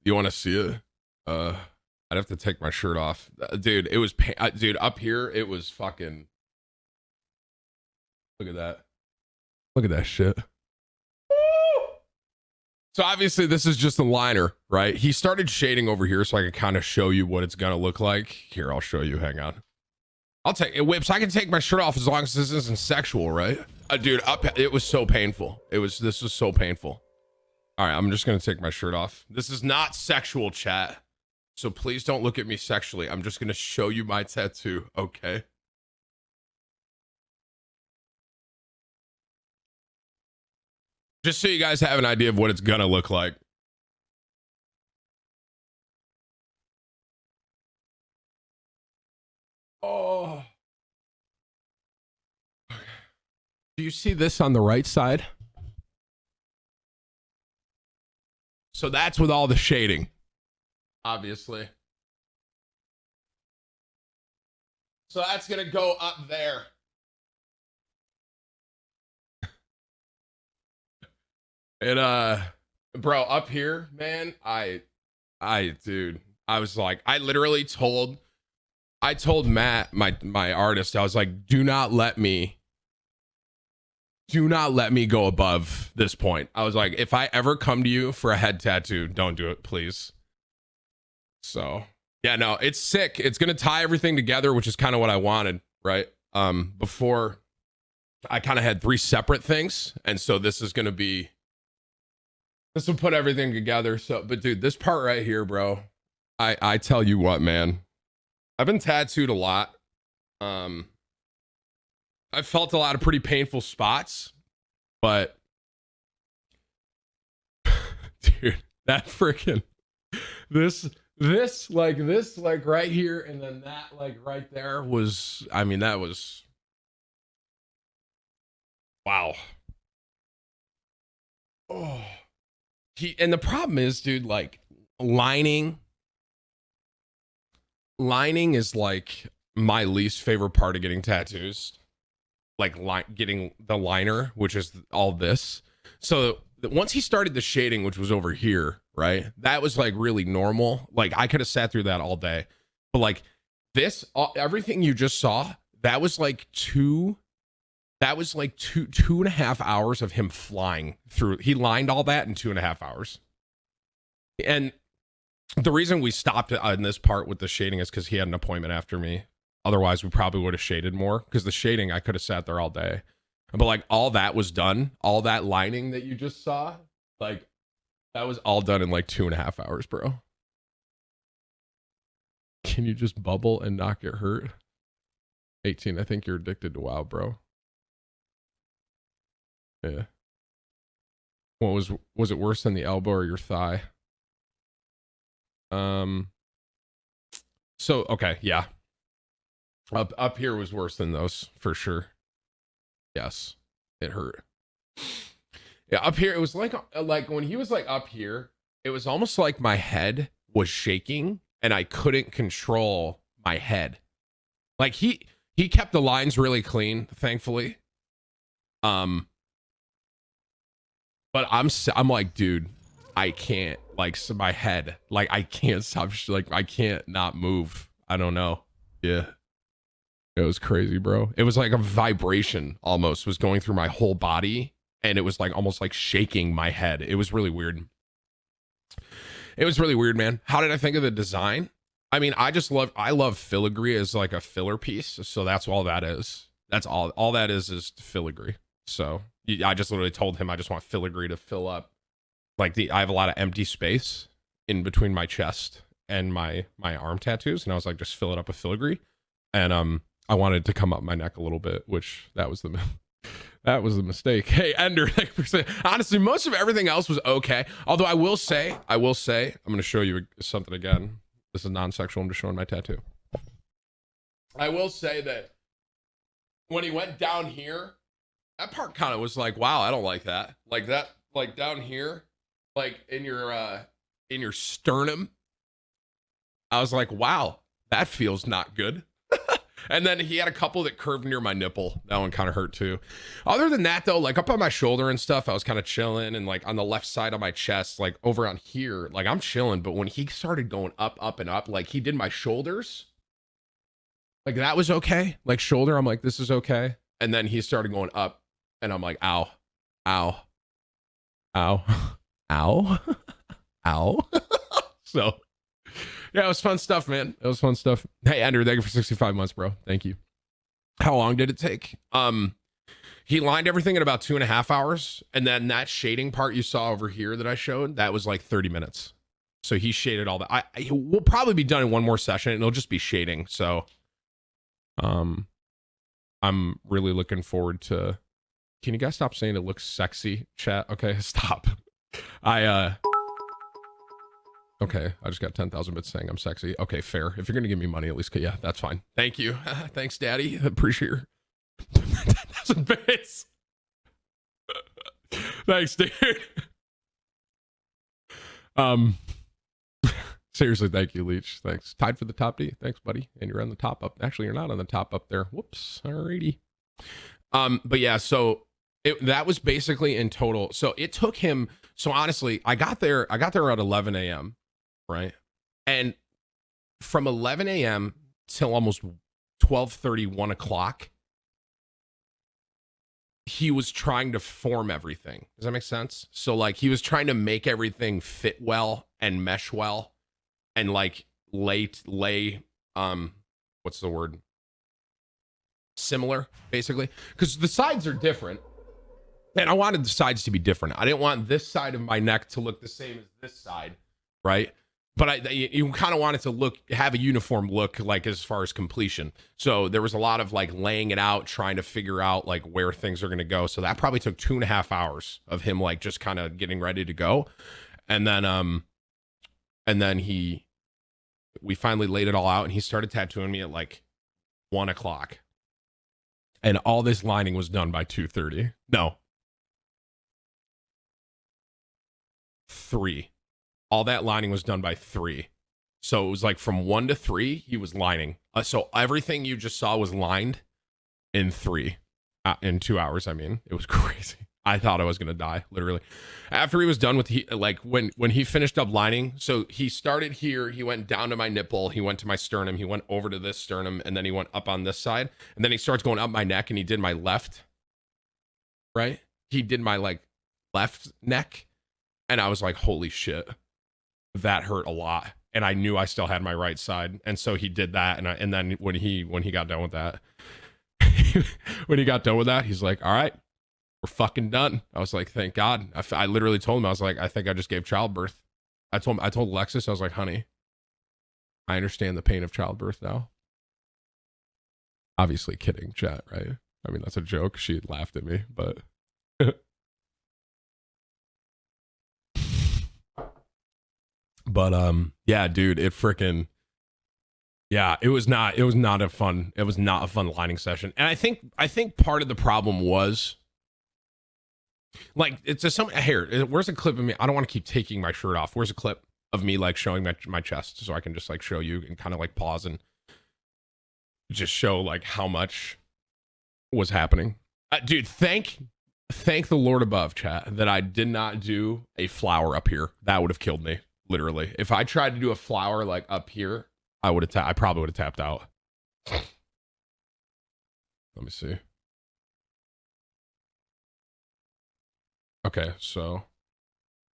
You want to see it? I'd have to take my shirt off. Dude, it was dude, up here it was fucking. Look at that. Look at that shit. So obviously this is just a liner, right? He started shading over here so I can kind of show you what it's gonna look like. Here, I'll show you. Hang on. I'll take it. Whips. I can take my shirt off as long as this isn't sexual, right? Dude, it was so painful. This was so painful. All right, I'm just gonna take my shirt off. This is not sexual, chat. So please don't look at me sexually. I'm just gonna show you my tattoo, okay? Just so you guys have an idea of what it's gonna look like. Oh. Do you see this on the right side? So that's with all the shading, obviously. So that's gonna go up there. And bro, up here, man, dude, I was like, I told Matt, my artist, I was like, do not let me go above this point. I was like, if I ever come to you for a head tattoo, don't do it, please. So yeah, no, it's sick. It's gonna tie everything together, which is kind of what I wanted, right? Before I kind of had 3 separate things, and so this will put everything together. So, but dude, this part right here, bro, I tell you what, man, I've been tattooed a lot. I've felt a lot of pretty painful spots, but dude, that freaking this like right here, and then that like right there was, I mean, that was wow. Oh, and the problem is, dude, like lining is like my least favorite part of getting tattoos. Like getting the liner, which is all this. So once he started the shading, which was over here, right? That was like really normal. Like I could have sat through that all day. But like this, everything you just saw, that was like two and a half hours of him flying through. He lined all that in 2.5 hours. And the reason we stopped on this part with the shading is because he had an appointment after me. Otherwise, we probably would have shaded more, because the shading, I could have sat there all day. But like all that was done, all that lining that you just saw, like that was all done in like 2.5 hours, bro. Can you just bubble and not get hurt? 18, I think you're addicted to WoW, bro. Yeah. What was it worse than the elbow or your thigh? So okay, yeah. Up here was worse than those for sure. Yes, it hurt. Yeah, up here it was like when he was like up here, it was almost like my head was shaking and I couldn't control my head. Like he kept the lines really clean, thankfully. But I'm like, dude, I can't, like, so my head, like I can't stop, like I can't not move. I don't know. Yeah. It was crazy, bro. It was like a vibration almost was going through my whole body, and it was like almost like shaking my head. It was really weird. It was really weird, man. How did I think of the design? I mean, I love filigree as like a filler piece. So that's all that is. That's all that is filigree. So I just literally told him I just want filigree to fill up. Like I have a lot of empty space in between my chest and my arm tattoos. And I was like, just fill it up with filigree. And, I wanted to come up my neck a little bit, which that was the mistake. Hey, Ender, honestly, most of everything else was okay. Although I will say, I'm going to show you something again. This is non-sexual. I'm just showing my tattoo. I will say that when he went down here, that part kind of was like, wow, I don't like that. Like that, like down here, like in your sternum. I was like, wow, that feels not good. And then he had a couple that curved near my nipple. That one kind of hurt too. Other than that though, like up on my shoulder and stuff, I was kind of chilling, and like on the left side of my chest, like over on here, like I'm chilling. But when he started going up, up and up, like he did my shoulders, like that was okay. Like shoulder, I'm like, this is okay. And then he started going up and I'm like, ow, ow, ow, ow, ow. So yeah, it was fun stuff, man. It was fun stuff. Hey, Andrew, thank you for 65 months, bro. Thank you. How long did it take? He lined everything in about 2.5 hours. And then that shading part you saw over here that I showed, that was like 30 minutes. So he shaded all that. We'll probably be done in one more session, and it'll just be shading. So I'm really looking forward to... Can you guys stop saying it looks sexy, chat? Okay, stop. Okay, I just got 10,000 bits saying I'm sexy. Okay, fair. If you're going to give me money, at least, yeah, that's fine. Thank you. Thanks, Daddy. Appreciate your 10,000 bits. Thanks, dude. Seriously, thank you, Leech. Thanks. Tied for the top D. Thanks, buddy. And you're on the top up. Actually, you're not on the top up there. Whoops. Alrighty. But yeah, so that was basically in total. So it took him. So honestly, I got there at 11 a.m. Right. And from 11 a.m. till almost 12:30, 1 o'clock, he was trying to form everything. Does that make sense? So like he was trying to make everything fit well and mesh well and like lay what's the word? Similar, basically, because the sides are different. And I wanted the sides to be different. I didn't want this side of my neck to look the same as this side, right? But you kind of want it to have a uniform look, like as far as completion. So there was a lot of like laying it out, trying to figure out like where things are going to go. So that probably took 2.5 hours of him like just kind of getting ready to go. And then we finally laid it all out, and he started tattooing me at like 1 o'clock. And all this lining was done by 2:30. No. 3. All that lining was done by 3. So it was like from 1 to 3, he was lining. So everything you just saw was lined in in 2 hours. I mean, it was crazy. I thought I was going to die, literally. After he was done with, when he finished up lining, so he started here, he went down to my nipple, he went to my sternum, he went over to this sternum, and then he went up on this side. And then he starts going up my neck, and he did my left, right? He did my like left neck. And I was like, holy shit, that hurt a lot. And I knew I still had my right side. And so he did that. And then when he got done with that, he's like, all right, we're fucking done. I was like, thank God. I literally told him, I was like, I think I just gave childbirth. I told Alexis, I was like, honey, I understand the pain of childbirth now. Obviously kidding, chat, right? I mean, that's a joke. She laughed at me, but... But yeah, dude, it freaking, yeah, it was not a fun lining session. And I think part of the problem was like, it's just here, where's a clip of me? I don't want to keep taking my shirt off. Where's a clip of me like showing my chest, so I can just like show you and kind of like pause and just show like how much was happening. Dude, thank the Lord above, chat, that I did not do a flower up here. That would have killed me. Literally, if I tried to do a flower like up here, I probably would have tapped out. Let me see. Okay, so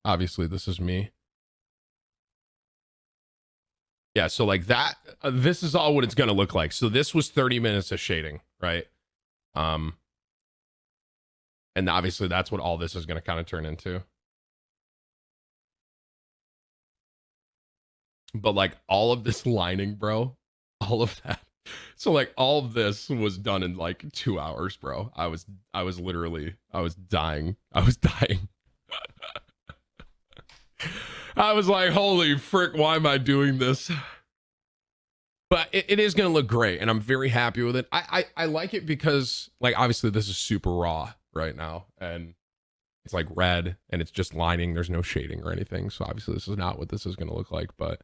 obviously this is me. Yeah, so like that, this is all what it's gonna look like. So this was 30 minutes of shading, right? And obviously that's what all this is gonna kind of turn into. But like all of this lining, bro, all of that. So like all of this was done in like 2 hours, bro. I was dying. I was like, holy frick, why am I doing this? But it is going to look great, and I'm very happy with it. I like it because like obviously this is super raw right now, and it's like red, and it's just lining. There's no shading or anything. So obviously this is not what this is going to look like, but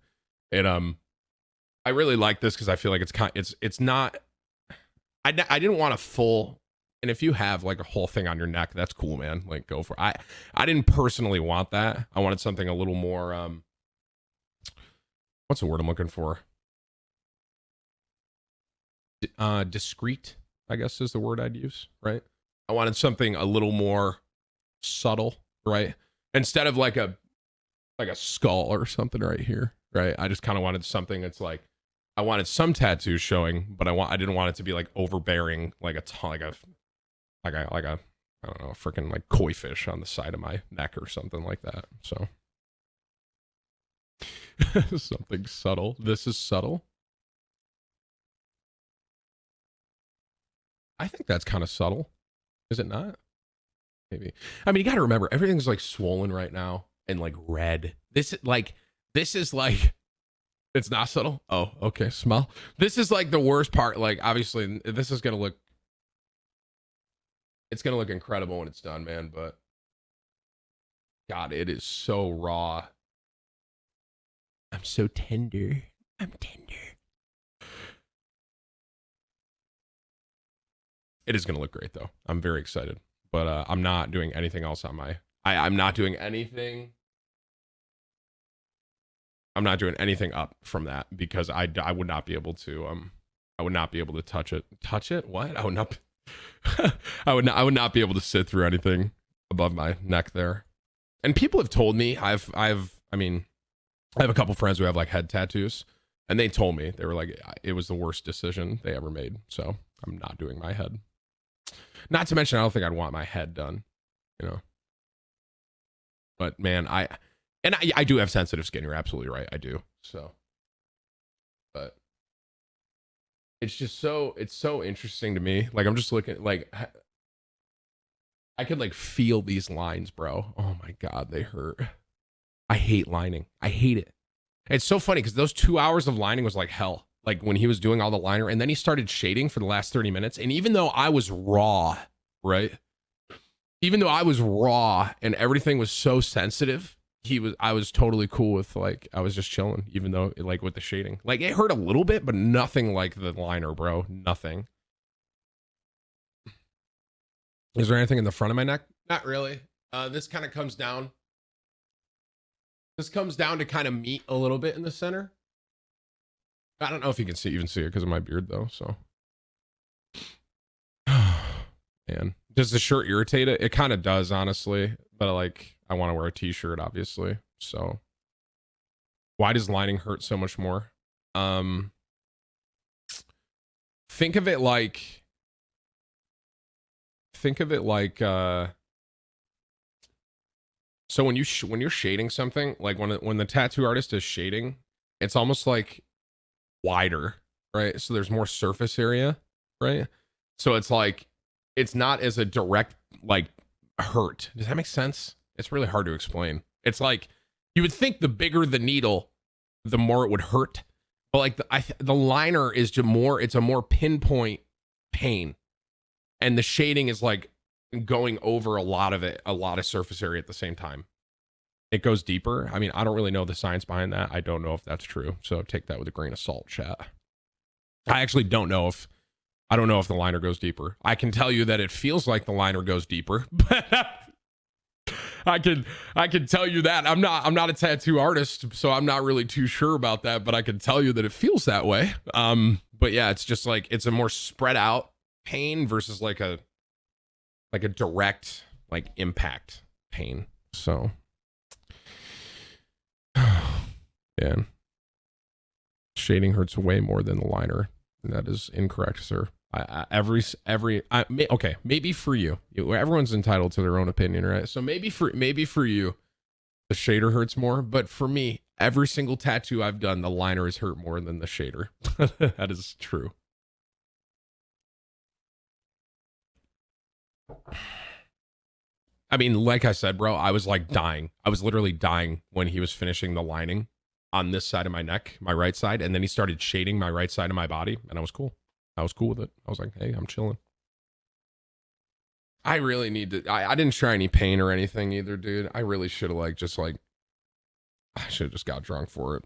I really like this because I feel like it's not I didn't want a full, and if you have like a whole thing on your neck, that's cool, man. Like go for it. I didn't personally want that. I wanted something a little more what's the word I'm looking for? Discreet, I guess is the word I'd use, right? I wanted something a little more subtle, right? Instead of like a skull or something right here, right? I just kind of wanted something that's like, I wanted some tattoos showing, but I didn't want it to be like overbearing, like a I don't know, freaking like koi fish on the side of my neck or something like that. So something subtle. This is subtle. I think that's kind of subtle. Is it not? Maybe. I mean, you got to remember, everything's like swollen right now and like red. This is like, it's not subtle. Oh, okay. Smell. This is like the worst part. Like, obviously, this is going to look, it's going to look incredible when it's done, man. But God, it is so raw. I'm so tender. I'm tender. It is going to look great, though. I'm very excited. But I'm not doing anything else on my... I'm not doing anything... I'm not doing anything up from that because I would not be able to... I would not be able to touch it. Touch it? What? I would not... I would not be able to sit through anything above my neck there. And people have told me, I mean, I have a couple friends who have like head tattoos, and they told me, they were like, it was the worst decision they ever made. So I'm not doing my head. Not to mention, I don't think I'd want my head done, you know. But man, I do have sensitive skin. You're absolutely right. I do. So, but it's just it's so interesting to me. Like, I'm just looking, like, I could like feel these lines, bro. Oh my God, they hurt. I hate lining. I hate it. It's so funny because those 2 hours of lining was like hell. Like when he was doing all the liner, and then he started shading for the last 30 minutes. And even though I was raw, right? Even though I was raw and everything was so sensitive, I was totally cool with, like, I was just chilling, even though like with the shading, like it hurt a little bit, but nothing like the liner, bro. Nothing. Is there anything in the front of my neck? Not really. This kind of comes down. This comes down to kind of meet a little bit in the center. I don't know if you can even see it because of my beard, though. So, man, does the shirt irritate it? It kind of does, honestly. But I want to wear a t-shirt, obviously. So, why does lining hurt so much more? Think of it like. So when you're shading something, like when the tattoo artist is shading, it's almost like wider, right? So there's more surface area, right? So it's like, it's not as a direct like hurt. Does that make sense? It's really hard to explain. It's like, you would think the bigger the needle, the more it would hurt. But like the liner is just more, it's a more pinpoint pain. And the shading is like going over a lot of surface area at the same time. It goes deeper. I mean, I don't really know the science behind that. I don't know if that's true. So take that with a grain of salt, chat. I actually don't know if the liner goes deeper. I can tell you that it feels like the liner goes deeper, but I can tell you that. I'm not a tattoo artist, so I'm not really too sure about that, but I can tell you that it feels that way. But yeah, it's just like, it's a more spread out pain versus like a direct like impact pain. So yeah, shading hurts way more than the liner. That is incorrect, sir. Okay, maybe for you, everyone's entitled to their own opinion, right? So maybe for you, the shader hurts more, but for me, every single tattoo I've done, the liner has hurt more than the shader. That is true. I mean, like I said, bro, I was like dying. I was literally dying when he was finishing the lining on this side of my neck, my right side, and then he started shading my right side of my body, and I was cool. I was cool with it. I was like, hey, I'm chilling. I really need to, I didn't try any paint or anything either, dude. I really should have I should have just got drunk for it.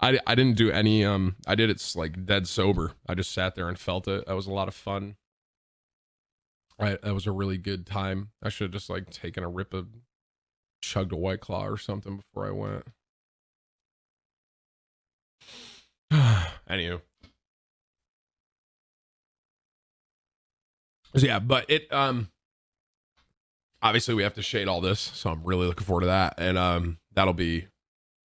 I didn't do any I did it like dead sober. I just sat there and felt it. That was a lot of fun. That was a really good time. I should have just like taken a rip of chugged a White Claw or something before I went. Anywho. So yeah, but it obviously we have to shade all this, so I'm really looking forward to that. And that'll be,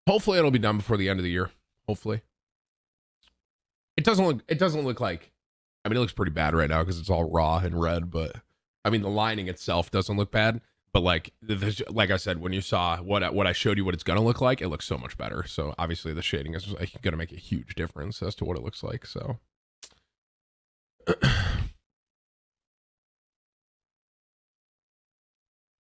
hopefully it'll be done before the end of the year. Hopefully. It doesn't look like, I mean, it looks pretty bad right now because it's all raw and red, but I mean the lining itself doesn't look bad, but like I said, when you saw what I showed you what it's gonna look like, it looks so much better. So obviously the shading is like, gonna make a huge difference as to what it looks like. So